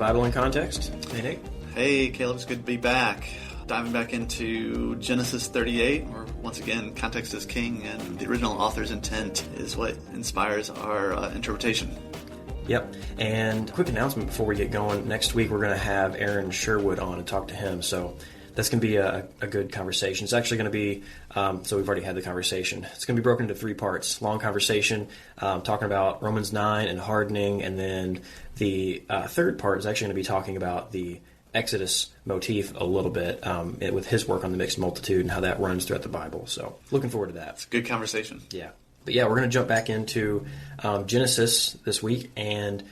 Bible in Context. Hey, Nate. Hey, Caleb. It's good to be back. Diving back into Genesis 38, where once again, context is king, and the original author's intent is what inspires our interpretation. Yep. And quick announcement before we get going. Next week, we're going to have Aaron Sherwood on and talk to him. So that's going to be a good conversation. It's actually going to be, so we've already had the conversation. It's going to be broken into 3 parts. Long conversation, talking about Romans 9 and hardening. And then the third part is actually going to be talking about the Exodus motif a little bit with his work on the mixed multitude and how that runs throughout the Bible. So looking forward to that. It's a good conversation. Yeah. But yeah, we're going to jump back into Genesis this week and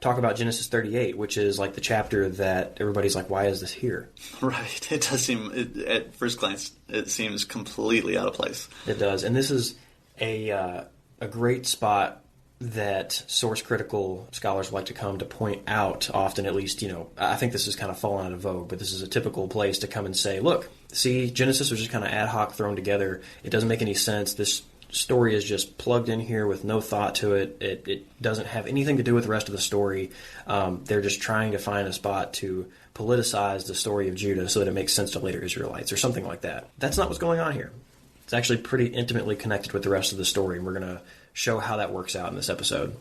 talk about Genesis 38, which is like the chapter that everybody's like, why is this here? Right. It does seem, at first glance, it seems completely out of place. It does. And this is a great spot that source critical scholars like to come to point out often, at least, I think this is kind of fallen out of vogue, but this is a typical place to come and say, look, see, Genesis was just kind of ad hoc thrown together. It doesn't make any sense. This story is just plugged in here with no thought to it. It doesn't have anything to do with the rest of the story. They're just trying to find a spot to politicize the story of Judah so that it makes sense to later Israelites or something like that. That's not what's going on here. It's actually pretty intimately connected with the rest of the story, and we're going to show how that works out in this episode.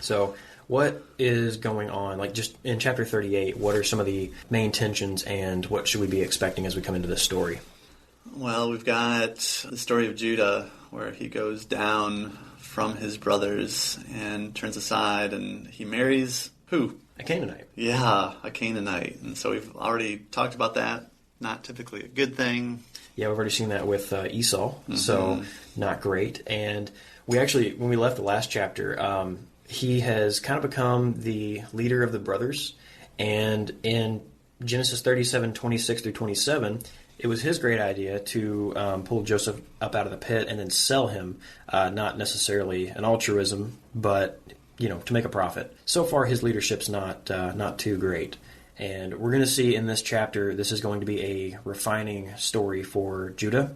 So what is going on? Like just in chapter 38, what are some of the main tensions and what should we be expecting as we come into this story? Well, we've got the story of Judah where he goes down from his brothers and turns aside, and he marries who? A Canaanite. Yeah, a Canaanite. And so we've already talked about that. Not typically a good thing. Yeah, we've already seen that with Esau, so not great. And we actually, when we left the last chapter, he has kind of become the leader of the brothers. And in Genesis 37, 26 through 27, it was his great idea to pull Joseph up out of the pit and then sell him, not necessarily an altruism, but to make a profit. So far, his leadership's not too great. And we're going to see in this chapter, this is going to be a refining story for Judah.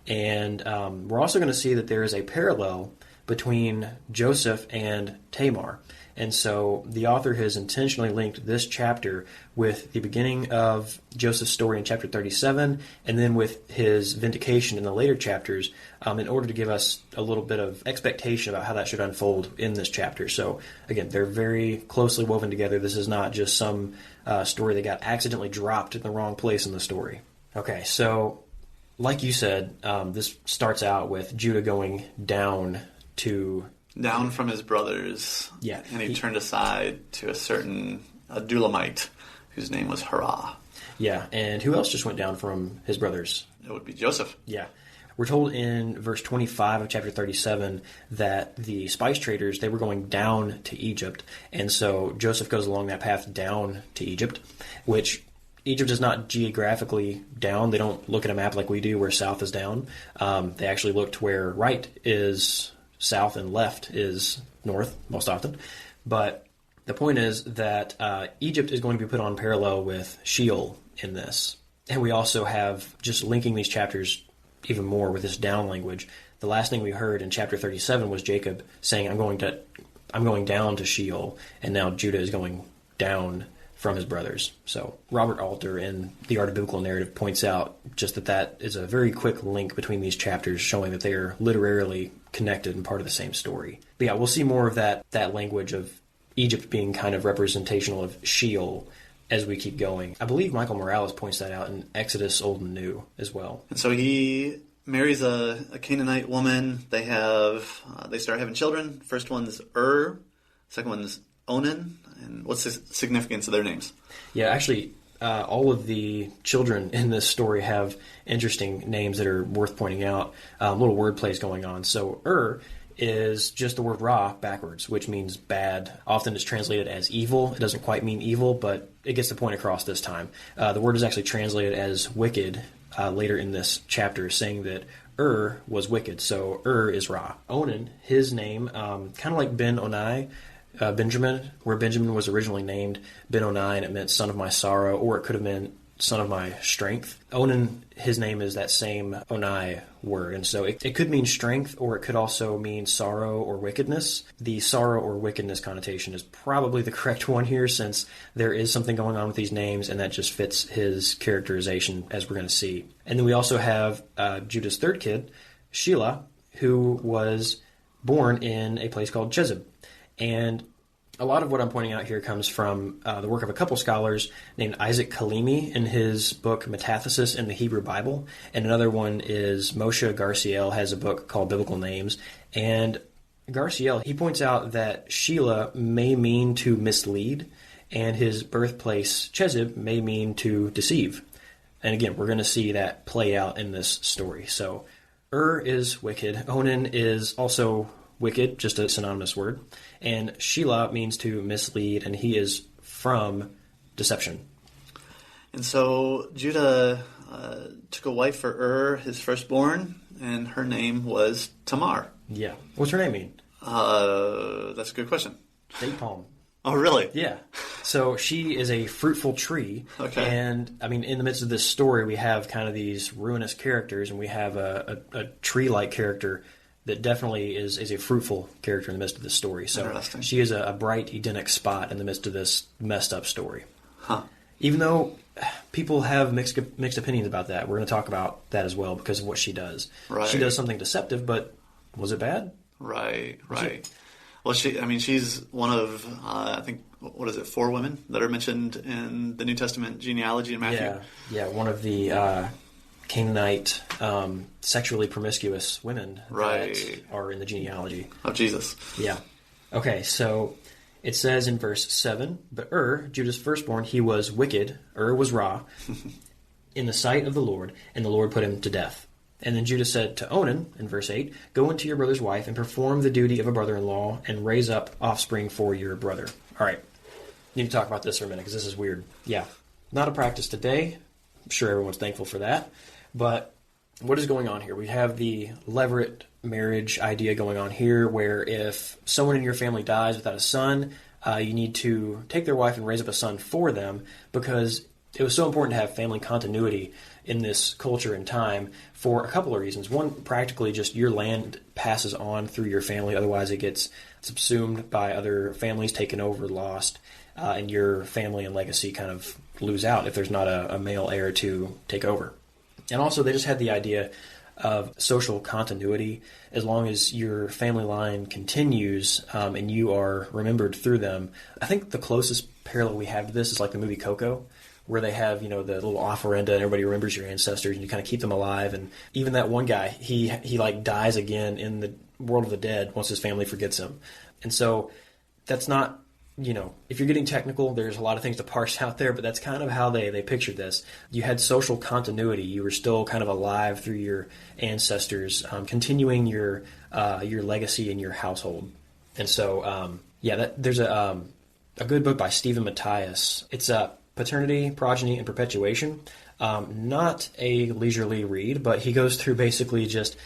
And we're also going to see that there is a parallel between Joseph and Tamar. And so the author has intentionally linked this chapter with the beginning of Joseph's story in chapter 37, and then with his vindication in the later chapters, in order to give us a little bit of expectation about how that should unfold in this chapter. So again, they're very closely woven together. This is not just some story that got accidentally dropped in the wrong place in the story. Okay, so like you said, this starts out with Judah going down from his brothers. Yeah. And he turned aside to a certain Adulamite whose name was Hurrah. Yeah, and who else just went down from his brothers? It would be Joseph. Yeah. We're told in verse 25 of chapter 37 that the spice traders, they were going down to Egypt. And so Joseph goes along that path down to Egypt, which Egypt is not geographically down. They don't look at a map like we do where south is down. They actually look to where right is south and left is north most often. But the point is that Egypt is going to be put on parallel with Sheol in this. And we also have, just linking these chapters even more with this down language, the last thing we heard in chapter 37 was Jacob saying, I'm going down to Sheol, and now Judah is going down from his brothers. So Robert Alter in The Art of Biblical Narrative points out just that is a very quick link between these chapters, showing that they are literarily connected and part of the same story. But yeah, we'll see more of that language of Egypt being kind of representational of Sheol as we keep going. I believe Michael Morales points that out in Exodus Old and New as well. And so he marries a Canaanite woman. They start having children. First one's second one's Onan. And what's the significance of their names? Yeah, actually, all of the children in this story have interesting names that are worth pointing out. Little word plays going on. So is just the word Ra backwards, which means bad. Often it's translated as evil. It doesn't quite mean evil, but it gets the point across this time. The word is actually translated as wicked later in this chapter, saying that was wicked. So is Ra. Onan, his name, kind of like Ben-Onai, Benjamin, where Benjamin was originally named Ben-Onai, and it meant son of my sorrow, or it could have son of my strength. Onan, his name is that same Onai word, and so it could mean strength, or it could also mean sorrow or wickedness. The sorrow or wickedness connotation is probably the correct one here, since there is something going on with these names, and that just fits his characterization, as we're going to see. And then we also have Judah's third kid, Shelah, who was born in a place called Chezib. And a lot of what I'm pointing out here comes from the work of a couple scholars named Isaac Kalimi in his book Metathesis in the Hebrew Bible, and another one is Moshe Garciel has a book called Biblical Names. And Garciel, he points out that Shelah may mean to mislead, and his birthplace Chezib may mean to deceive. And again, we're going to see that play out in this story. So is wicked. Onan is also wicked, just a synonymous word. And Shelah means to mislead, and he is from deception. And so Judah took a wife for his firstborn, and her name was Tamar. Yeah. What's her name mean? That's a good question. Date palm. Oh, really? Yeah. So she is a fruitful tree. Okay. And, I mean, in the midst of this story, we have kind of these ruinous characters, and we have a tree-like character that definitely is a fruitful character in the midst of this story. So she is a bright Edenic spot in the midst of this messed up story. Huh. Even though people have mixed opinions about that, we're going to talk about that as well because of what she does. Right. She does something deceptive, but was it bad? Right. Well, she's one of, I think, 4 women that are mentioned in the New Testament genealogy in Matthew? Yeah, one of the Canaanite sexually promiscuous women that are in the genealogy of Jesus. Yeah. Okay, so it says in verse 7, but Judah's firstborn, he was wicked, was Ra, in the sight of the Lord, and the Lord put him to death. And then Judah said to Onan, in verse 8, go into your brother's wife and perform the duty of a brother-in-law and raise up offspring for your brother. All right, need to talk about this for a minute because this is weird. Yeah, not a practice today. I'm sure everyone's thankful for that. But what is going on here? We have the levirate marriage idea going on here, where if someone in your family dies without a son, you need to take their wife and raise up a son for them, because it was so important to have family continuity in this culture and time for a couple of reasons. One, practically just your land passes on through your family, otherwise it gets subsumed by other families, taken over, lost, and your family and legacy kind of lose out if there's not a male heir to take over. And also, they just had the idea of social continuity. As long as your family line continues and you are remembered through them. I think the closest parallel we have to this is like the movie Coco, where they have, the little offerenda and everybody remembers your ancestors and you kind of keep them alive. And even that one guy, he like dies again in the world of the dead once his family forgets him. And so that's not, if you're getting technical, there's a lot of things to parse out there, but that's kind of how they pictured this. You had social continuity. You were still kind of alive through your ancestors, continuing your legacy in your household. And so, there's a good book by Stephen Matthias. It's Paternity, Progeny, and Perpetuation. Not a leisurely read, but he goes through basically just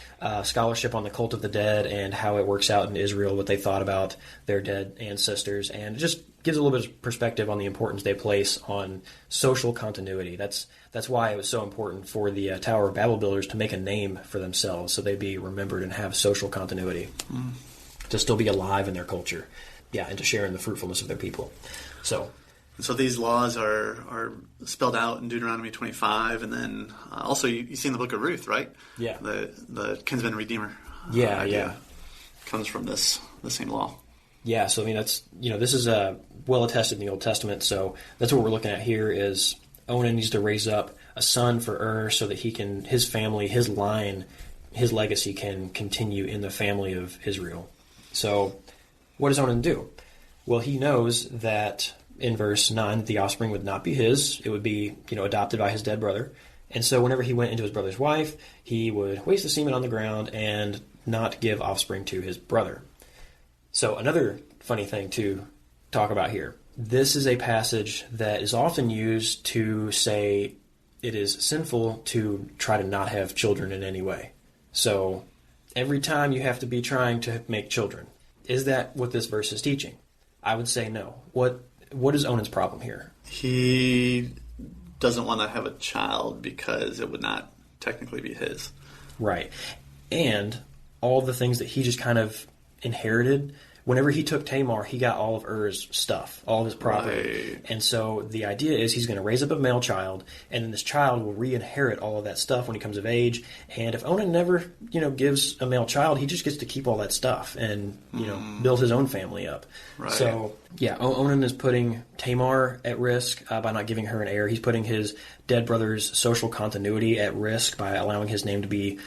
scholarship on the cult of the dead and how it works out in Israel, what they thought about their dead ancestors, and it just gives a little bit of perspective on the importance they place on social continuity. That's why it was so important for the Tower of Babel builders to make a name for themselves so they'd be remembered and have social continuity, to still be alive in their culture, and to share in the fruitfulness of their people. So these laws are spelled out in Deuteronomy 25, and then also you see in the book of Ruth, right? Yeah. The kinsman redeemer. Yeah. Comes from the same law. Yeah. So that's this is well attested in the Old Testament. So that's what we're looking at here is Onan needs to raise up a son for so that his family, his line, his legacy can continue in the family of Israel. So what does Onan do? Well, he knows that in verse 9, the offspring would not be his. It would be, adopted by his dead brother. And so whenever he went into his brother's wife, he would waste the semen on the ground and not give offspring to his brother. So another funny thing to talk about here. This is a passage that is often used to say it is sinful to try to not have children in any way. So every time you have to be trying to make children. Is that what this verse is teaching? I would say no. What is Onan's problem here? He doesn't want to have a child because it would not technically be his. Right. And all the things that he just kind of inherited. Whenever he took Tamar, he got all of Ur's stuff, all of his property. Right. And so the idea is he's going to raise up a male child, and then this child will re-inherit all of that stuff when he comes of age. And if Onan never, gives a male child, he just gets to keep all that stuff and, build his own family up. Right. So, yeah, Onan is putting Tamar at risk by not giving her an heir. He's putting his dead brother's social continuity at risk by allowing his name to be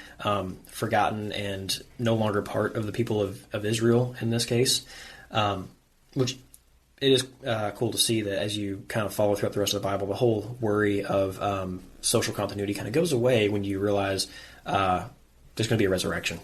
forgotten and no longer part of the people of Israel in this case. Which it is cool to see that as you kind of follow throughout the rest of the Bible, the whole worry of social continuity kind of goes away when you realize there's going to be a resurrection.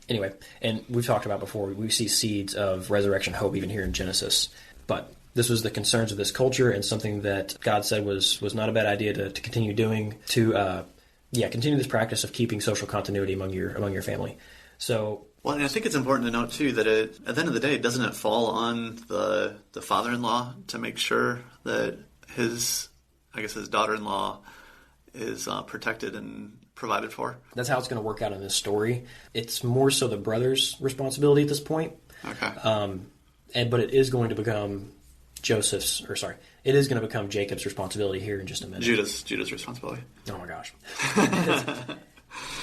Anyway, and we've talked about before, we see seeds of resurrection hope even here in Genesis. But this was the concerns of this culture and something that God said was not a bad idea to continue doing, to continue this practice of keeping social continuity among your family. So, well, and I think it's important to note too that at the end of the day, doesn't it fall on the father-in-law to make sure that his daughter-in-law is protected and provided for? That's how it's going to work out in this story. It's more so the brother's responsibility at this point. Okay. But it is going to become it is going to become Jacob's responsibility here in just a minute. Judah's responsibility. Oh my gosh.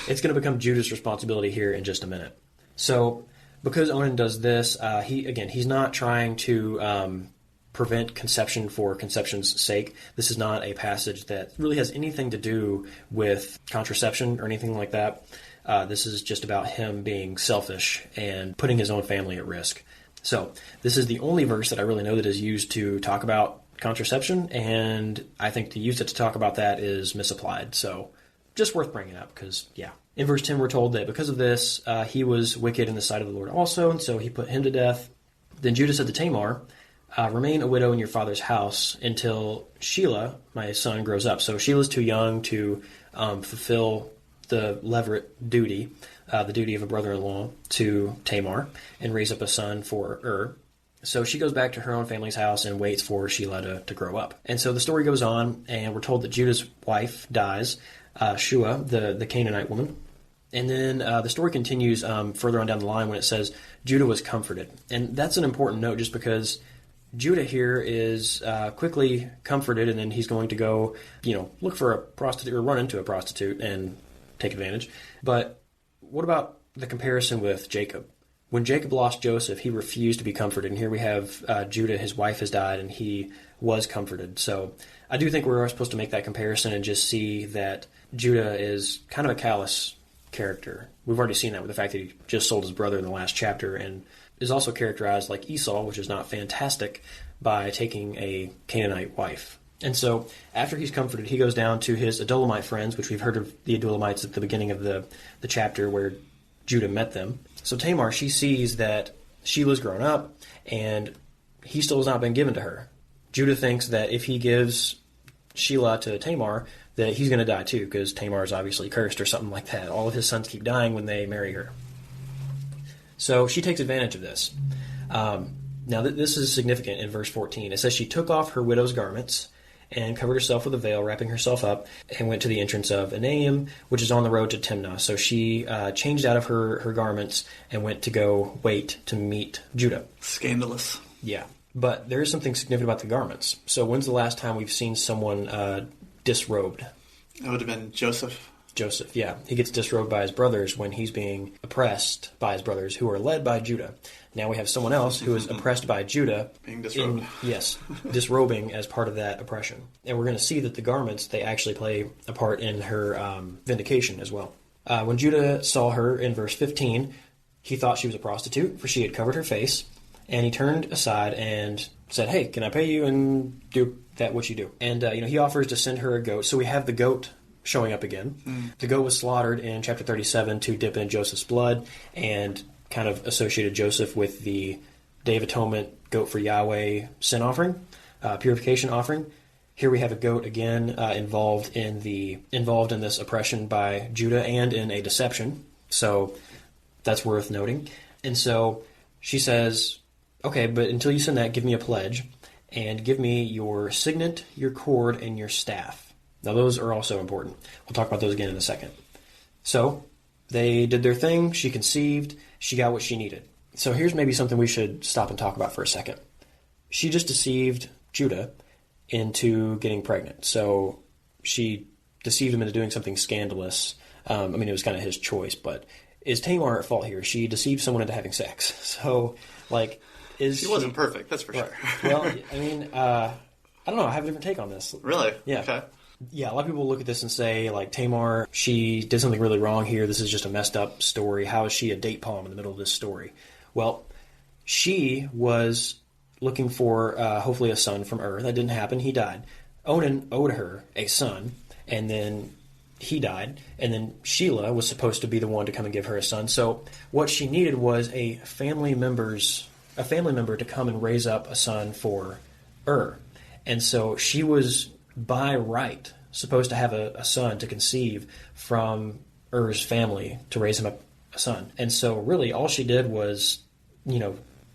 It's going to become Judah's responsibility here in just a minute. So, because Onan does this, he's not trying to prevent conception for conception's sake. This is not a passage that really has anything to do with contraception or anything like that. This is just about him being selfish and putting his own family at risk. So, this is the only verse that I really know that is used to talk about contraception, and I think to use it to talk about that is misapplied. So, just worth bringing up because, yeah. In verse 10, we're told that because of this, he was wicked in the sight of the Lord also, and so he put him to death. Then Judah said to Tamar, remain a widow in your father's house until Shelah, my son, grows up. So Shelah's too young to fulfill the levirate duty, the duty of a brother-in-law to Tamar, and raise up a son for Ur. So she goes back to her own family's house and waits for Shelah to grow up. And so the story goes on, and we're told that Judah's wife dies, Shua, the Canaanite woman. And then the story continues further on down the line when it says Judah was comforted. And that's an important note just because Judah here is quickly comforted, and then he's going to go, look for a prostitute or run into a prostitute and take advantage. But what about the comparison with Jacob? When Jacob lost Joseph, he refused to be comforted. And here we have Judah, his wife has died, and he was comforted. So I do think we're supposed to make that comparison and just see that Judah is kind of a callous character. We've already seen that with the fact that he just sold his brother in the last chapter, and is also characterized like Esau, which is not fantastic, by taking a Canaanite wife. And so after he's comforted, he goes down to his Adulamite friends, which we've heard of the Adulamites at the beginning of the chapter where Judah met them. So Tamar, she sees that Shelah's grown up, and he still has not been given to her. Judah thinks that if he gives Shelah to Tamar, that he's going to die too, because Tamar is obviously cursed or something like that. All of his sons keep dying when they marry her. So she takes advantage of this. Now, this is significant in verse 14. It says she took off her widow's garments and covered herself with a veil, wrapping herself up, and went to the entrance of Enaim, which is on the road to Timnah. So she changed out of her garments and went to go wait to meet Judah. Scandalous. Yeah. But there is something significant about the garments. So when's the last time we've seen someone disrobed? That would have been Joseph. Joseph, yeah. He gets disrobed by his brothers when he's being oppressed by his brothers, who are led by Judah. Now we have someone else who is oppressed by Judah. Being disrobed. Disrobing as part of that oppression. And we're going to see that the garments, they actually play a part in her vindication as well. When Judah saw her in verse 15, he thought she was a prostitute, for she had covered her face. And he turned aside and said, hey, can I pay you and do that what you do? And, he offers to send her a goat. So we have the goat showing up again. The goat was slaughtered in chapter 37 to dip in Joseph's blood and kind of associated Joseph with the Day of Atonement goat for Yahweh sin offering, purification offering. Here we have a goat again involved in this oppression by Judah and in a deception. So that's worth noting. And so she says, okay, but until you send that, give me a pledge. and give me your signet, your cord, and your staff. Now, those are also important. We'll talk about those again in a second. So, they did their thing. She conceived. She got what she needed. So here's maybe something we should stop and talk about for a second. She just deceived Judah into getting pregnant. So she deceived him into doing something scandalous. I mean, it was kind of his choice, but is Tamar at fault here? She deceived someone into having sex. So, like, she wasn't perfect, that's for sure. Well, I mean, I don't know. I have a different take on this. Really? Yeah. Okay. Yeah, a lot of people look at this and say, like, Tamar, she did something really wrong here. This is just a messed up story. How is she a date palm in the middle of this story? Well, she was looking for, hopefully, a son from Ur. That didn't happen. He died. Onan owed her a son, and then he died. And then Sheila was supposed to be the one to come and give her a son. So what she needed was a family member to come and raise up a son for Ur. And so she was, by right, supposed to have a son to conceive from Ur's family to raise him up a son. And so really all she did was,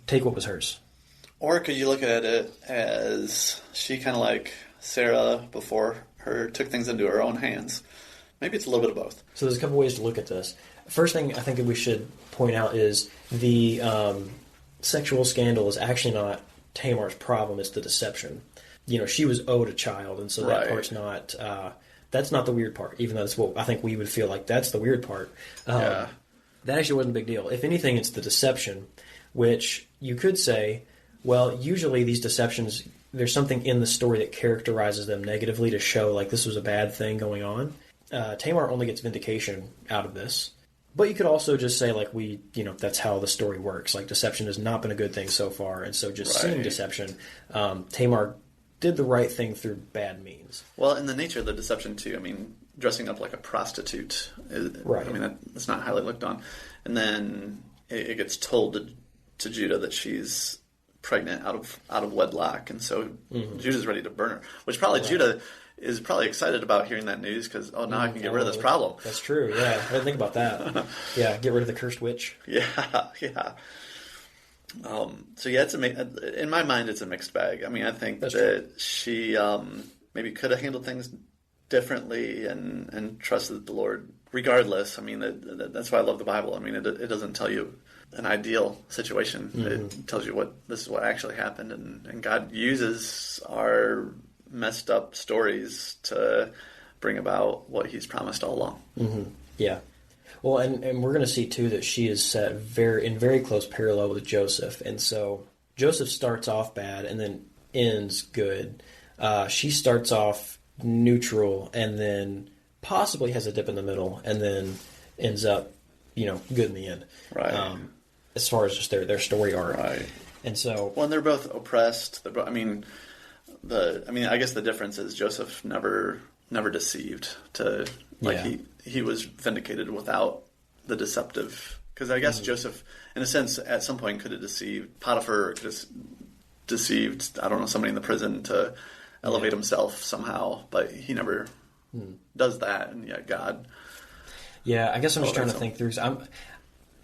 take what was hers. Or could you look at it as she kind of like Sarah before her took things into her own hands? Maybe it's a little bit of both. So there's a couple ways to look at this. First thing I think that we should point out is the sexual scandal is actually not Tamar's problem, it's the deception. She was owed a child, and so that part's not, that's not the weird part, even though that's what I think we would feel like that's the weird part. That actually wasn't a big deal. If anything, it's the deception, which you could say, well, usually these deceptions, there's something in the story that characterizes them negatively to show like this was a bad thing going on. Tamar only gets vindication out of this. But you could also just say, like, that's how the story works. Like, deception has not been a good thing so far, and so just seeing deception, Tamar did the right thing through bad means. Well, in the nature of the deception, too, I mean, dressing up like a prostitute, right. I mean, that's not highly looked on. And then it gets told to Judah that she's pregnant out of wedlock, and so Judah's ready to burn her, which probably Judah is probably excited about hearing that news because, now I can get rid of this problem. That's true, yeah. I didn't think about that. Yeah, get rid of the cursed witch. Yeah. So yeah, in my mind, it's a mixed bag. I mean, I think that she maybe could have handled things differently and trusted the Lord regardless. I mean, that's why I love the Bible. I mean, it doesn't tell you an ideal situation. It tells you this is what actually happened, and God uses our messed up stories to bring about what He's promised all along. Mm-hmm. Yeah. Well, and we're going to see, too, that she is set in very close parallel with Joseph. And so Joseph starts off bad and then ends good. She starts off neutral and then possibly has a dip in the middle and then ends up, good in the end. Right. As far as just their story arc. Right. And so... Well, and they're both oppressed. I guess the difference is Joseph never deceived he was vindicated without the deceptive. Because I guess Joseph, in a sense, at some point could have deceived Potiphar, or could have deceived, I don't know, somebody in the prison to elevate himself somehow, but he never does that, and yet God. Yeah, I guess I'm just trying to think through.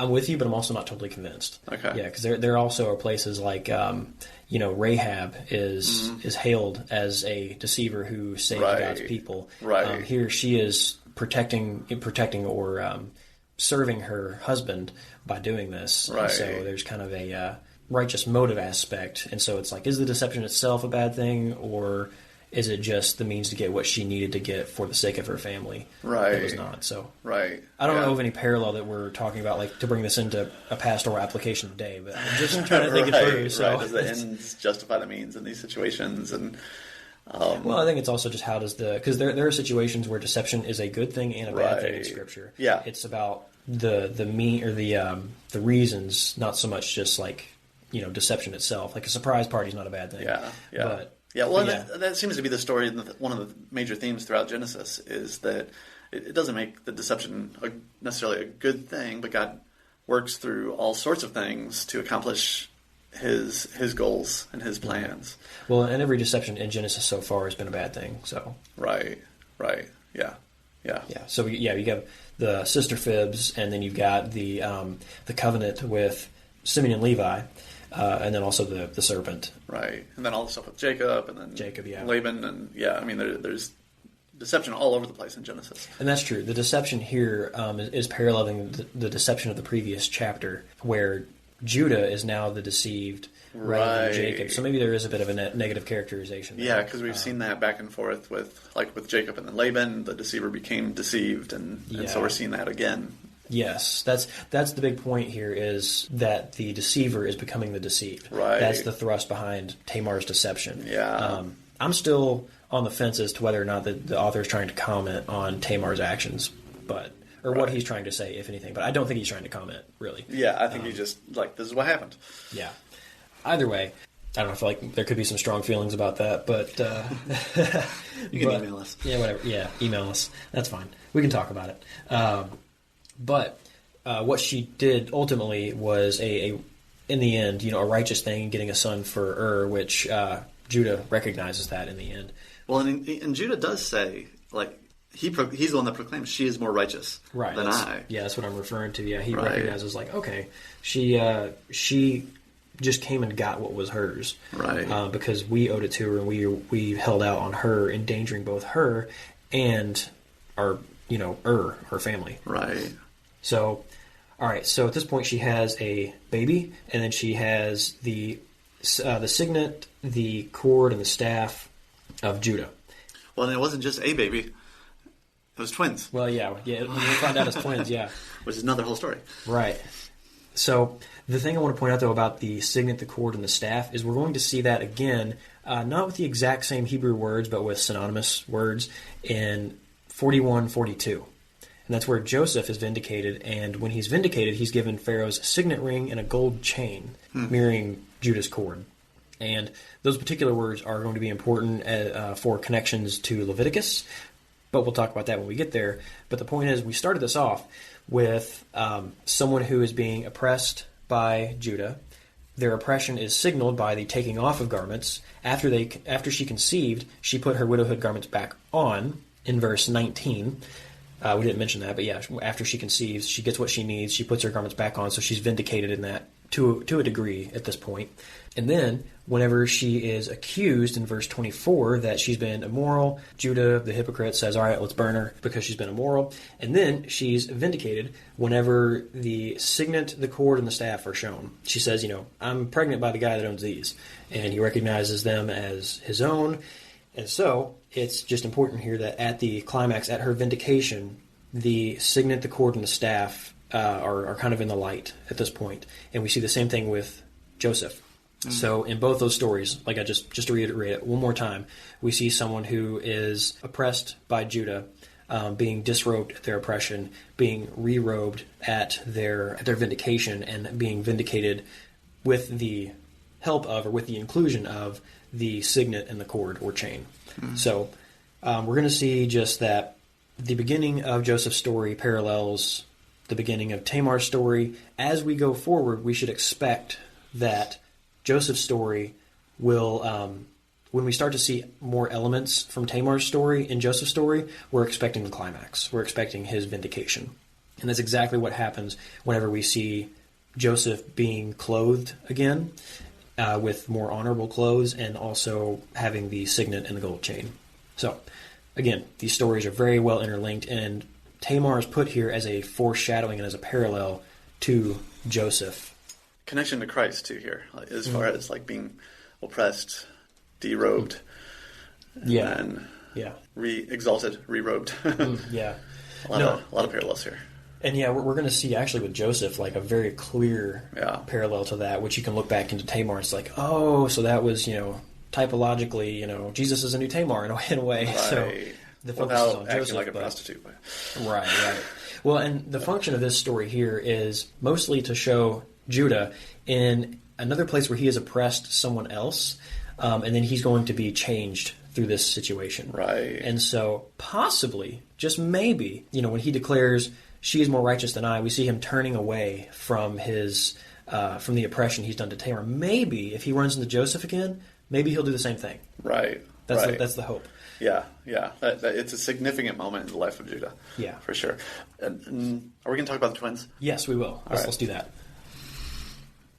I'm with you, but I'm also not totally convinced. Okay. Yeah, because there also are places like, Rahab is hailed as a deceiver who saved God's people. Right. Here she is protecting or serving her husband by doing this. Right. And so there's kind of a righteous motive aspect. And so it's like, is the deception itself a bad thing, or is it just the means to get what she needed to get for the sake of her family? Right. It was not. So right. I don't know of any parallel that we're talking about, like, to bring this into a pastoral application today, but I'm just trying to think it through. So. Right. Does the ends justify the means in these situations? And well, I think it's also just how does because there are situations where deception is a good thing and a bad thing in Scripture. Yeah. It's about the mean or the reasons, not so much just like deception itself. Like a surprise party is not a bad thing. Yeah. But, that seems to be the story. One of the major themes throughout Genesis is that it doesn't make the deception necessarily a good thing, but God works through all sorts of things to accomplish His goals and His plans. Well, and every deception in Genesis so far has been a bad thing. So right, yeah. So you got the sister fibs, and then you've got the covenant with Simeon and Levi. and then also the serpent. Right. And then all the stuff with Jacob, and then Laban, and there's deception all over the place in Genesis. And that's true. The deception here is paralleling the deception of the previous chapter, where Judah is now the deceived rather than Jacob. So maybe there is a bit of a negative characterization there. Yeah, because we've seen that back and forth with Jacob and then Laban. The deceiver became deceived, and so we're seeing that again. Yes, that's the big point here, is that the deceiver is becoming the deceived. Right. That's the thrust behind Tamar's deception. Yeah. I'm still on the fence as to whether or not the author is trying to comment on Tamar's actions, or what he's trying to say, if anything. But I don't think he's trying to comment, really. Yeah, I think he's just this is what happened. Yeah. Either way, I don't know, I feel like there could be some strong feelings about that, but... you can email us. Yeah, whatever. Yeah, email us. That's fine. We can talk about it. But what she did ultimately was in the end, a righteous thing, getting a son for which Judah recognizes that in the end. Well, and Judah does say, he's the one that proclaims she is more righteous than I. Yeah, that's what I'm referring to. Yeah, he recognizes, okay, she just came and got what was hers. Right. Because we owed it to her, and we held out on her, endangering both her and our family. Right. So, all right. So at this point, she has a baby, and then she has the signet, the cord, and the staff of Judah. Well, and it wasn't just a baby; it was twins. Well, yeah. We found out it's twins. Yeah, which is another whole story. Right. So the thing I want to point out, though, about the signet, the cord, and the staff is we're going to see that again, not with the exact same Hebrew words, but with synonymous words in 41:42. And that's where Joseph is vindicated, and when he's vindicated, he's given Pharaoh's signet ring and a gold chain, mirroring Judah's cord. And those particular words are going to be important for connections to Leviticus, but we'll talk about that when we get there. But the point is, we started this off with someone who is being oppressed by Judah. Their oppression is signaled by the taking off of garments. After she conceived, she put her widowhood garments back on in verse 19. We didn't mention that, but yeah, after she conceives, she gets what she needs. She puts her garments back on, so she's vindicated in that to a degree at this point. And then, whenever she is accused in verse 24 that she's been immoral, Judah, the hypocrite, says, all right, let's burn her because she's been immoral. And then she's vindicated whenever the signet, the cord, and the staff are shown. She says, I'm pregnant by the guy that owns these. And he recognizes them as his own. And so, it's just important here that at the climax, at her vindication, the signet, the cord, and the staff are kind of in the light at this point. And we see the same thing with Joseph. Mm-hmm. So in both those stories, like I just to reiterate it one more time, we see someone who is oppressed by Judah, being disrobed at their oppression, being re-robed at their vindication, and being vindicated with the help of, or with the inclusion of, the signet and the cord or chain. Mm-hmm. So we're going to see just that the beginning of Joseph's story parallels the beginning of Tamar's story. As we go forward, we should expect that Joseph's story will, when we start to see more elements from Tamar's story in Joseph's story, we're expecting the climax. We're expecting his vindication. And that's exactly what happens whenever we see Joseph being clothed again, with more honorable clothes, and also having the signet and the gold chain. So, again, these stories are very well interlinked, and Tamar is put here as a foreshadowing and as a parallel to Joseph. Connection to Christ, too, here, as far as being oppressed, derobed, and re-exalted, re-robed. Yeah. A lot of parallels here. And yeah, we're going to see actually with Joseph a very clear parallel to that, which you can look back into Tamar. It's so that was, typologically, Jesus is a new Tamar in a way. Right. So the focus is on Joseph. Acting like a prostitute. Right. Well, and the function of this story here is mostly to show Judah in another place where he has oppressed someone else, and then he's going to be changed through this situation. Right. And so possibly, just maybe, when he declares, she is more righteous than I, we see him turning away from his from the oppression he's done to Tamar. Maybe if he runs into Joseph again, maybe he'll do the same thing. Right. That's the hope. Yeah. It's a significant moment in the life of Judah. Yeah, for sure. And are we going to talk about the twins? Yes, we will. Let's do that.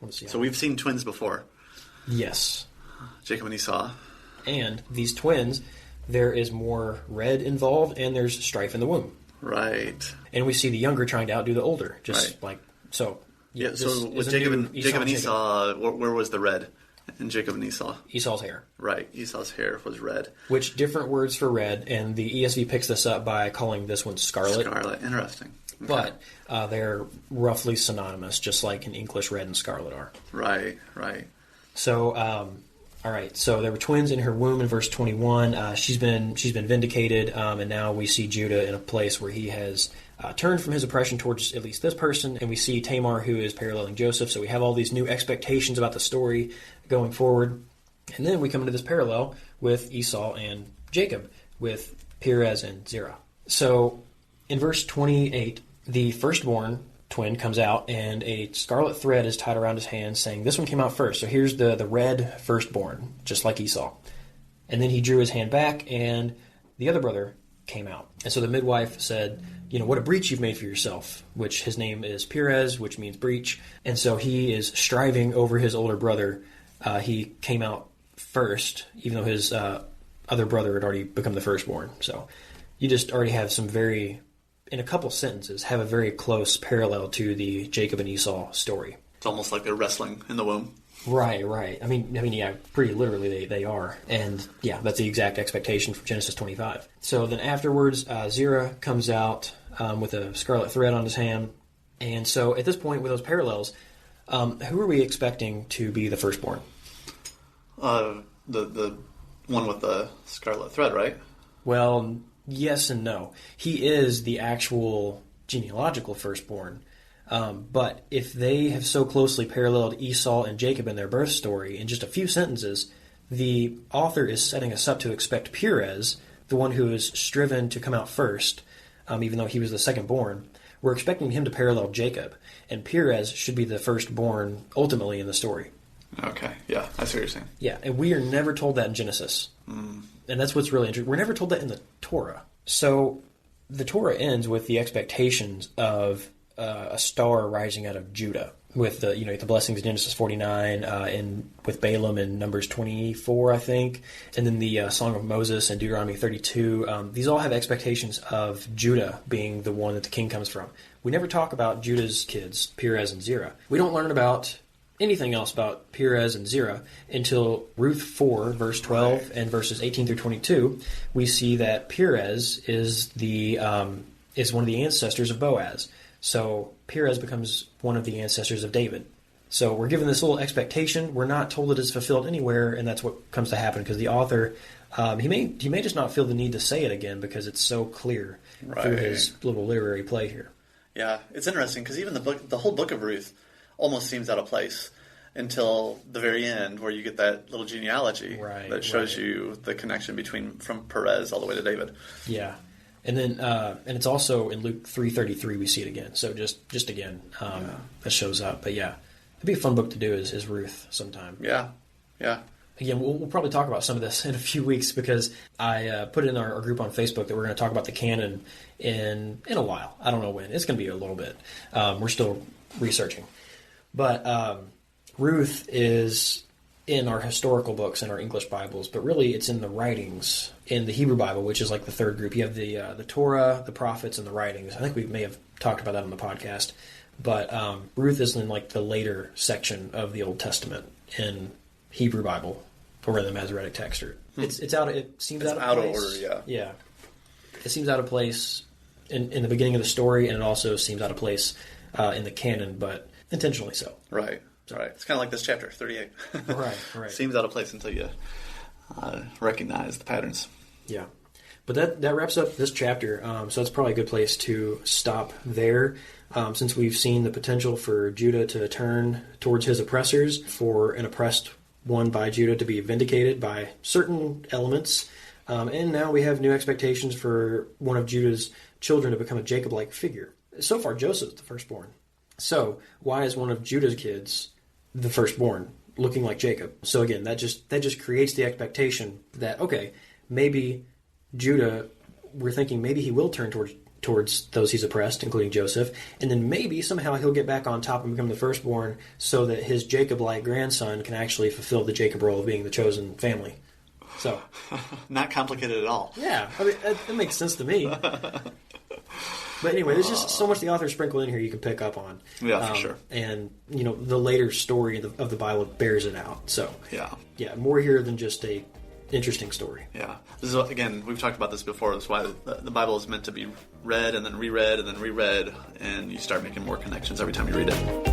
want to see. So we've seen twins before. Yes. Jacob and Esau. And these twins, there is more red involved, and there's strife in the womb. Right. And we see the younger trying to outdo the older, just right. like so. Yeah. So with Jacob and Esau, where was the red in Jacob and Esau? Esau's hair. Right. Esau's hair was red. Which different words for red, and the ESV picks this up by calling this one scarlet. Scarlet. Interesting. Okay. But they're roughly synonymous, just like in English red and scarlet are. Right. Right. So, all right. So there were twins in her womb in verse 21. She's been vindicated, and now we see Judah in a place where he has turned from his oppression towards at least this person, and we see Tamar, who is paralleling Joseph. So we have all these new expectations about the story going forward, and then we come into this parallel with Esau and Jacob, with Perez and Zerah. So in verse 28, the firstborn twin comes out, and a scarlet thread is tied around his hand, saying, "This one came out first." So here's the red firstborn, just like Esau. And then he drew his hand back, and the other brother came out. And so the midwife said, "What a breach you've made for yourself," which his name is Perez, which means breach. And so he is striving over his older brother. He came out first, even though his other brother had already become the firstborn. So you just already have in a couple sentences, have a very close parallel to the Jacob and Esau story. It's almost like they're wrestling in the womb. Right. I mean, yeah, pretty literally they are. And yeah, that's the exact expectation from Genesis 25. So then afterwards, Zerah comes out with a scarlet thread on his hand. And so at this point, with those parallels, who are we expecting to be the firstborn? The one with the scarlet thread, right? Well, yes and no. He is the actual genealogical firstborn. But if they have so closely paralleled Esau and Jacob in their birth story in just a few sentences, the author is setting us up to expect Perez, the one who is striven to come out first, even though he was the second born. We're expecting him to parallel Jacob, and Perez should be the firstborn ultimately in the story. Okay, yeah, I see what you're saying. Yeah, and we are never told that in Genesis. And that's what's really interesting. We're never told that in the Torah. So the Torah ends with the expectations of a star rising out of Judah, with the blessings in Genesis 49, and with Balaam in Numbers 24, I think, and then the Song of Moses and Deuteronomy 32. These all have expectations of Judah being the one that the king comes from. We never talk about Judah's kids, Perez and Zerah. We don't learn about anything else about Perez and Zerah until Ruth 4, verse 12, and verses 18 through 22. We see that Perez is one of the ancestors of Boaz. So Perez becomes one of the ancestors of David. So we're given this little expectation. We're not told it is fulfilled anywhere, and that's what comes to happen because the author, he may just not feel the need to say it again because it's so clear through his little literary play here. Yeah, it's interesting because even the whole book of Ruth almost seems out of place until the very end, where you get that little genealogy that shows you the connection from Perez all the way to David. Yeah. And then, and it's also in Luke 3:33 we see it again. So just again, that shows up. But yeah, it'd be a fun book to do is Ruth sometime. Yeah. Again, we'll probably talk about some of this in a few weeks because I put in our group on Facebook that we're going to talk about the canon in a while. I don't know when. It's going to be a little bit. We're still researching. But Ruth is in our historical books and our English Bibles, but really it's in the writings in the Hebrew Bible, which is like the third group. You have the Torah, the prophets, and the writings. I think we may have talked about that on the podcast. But Ruth is in like the later section of the Old Testament in Hebrew Bible, or in the Masoretic text. It's out. It seems out of place. Of order. Yeah. It seems out of place in the beginning of the story, and it also seems out of place in the canon, but intentionally so. Right. It's kind of like this chapter, 38. Right. Seems out of place until you recognize the patterns. Yeah. But that wraps up this chapter, so that's probably a good place to stop there. Since we've seen the potential for Judah to turn towards his oppressors, for an oppressed one by Judah to be vindicated by certain elements, and now we have new expectations for one of Judah's children to become a Jacob-like figure. So far, Joseph's the firstborn. So why is one of Judah's kids the firstborn, looking like Jacob? So again, that just creates the expectation that, okay, maybe Judah, we're thinking maybe he will turn towards towards those he's oppressed, including Joseph. And then maybe somehow he'll get back on top and become the firstborn so that his Jacob-like grandson can actually fulfill the Jacob role of being the chosen family. So, not complicated at all. Yeah, I mean, that makes sense to me. But anyway, there's just so much the author sprinkled in here you can pick up on. Yeah, for sure. And, the later story of the Bible bears it out. So, yeah, more here than just a interesting story. Yeah. This is, again, we've talked about this before. That's why the Bible is meant to be read and then reread and then reread, and you start making more connections every time you read it.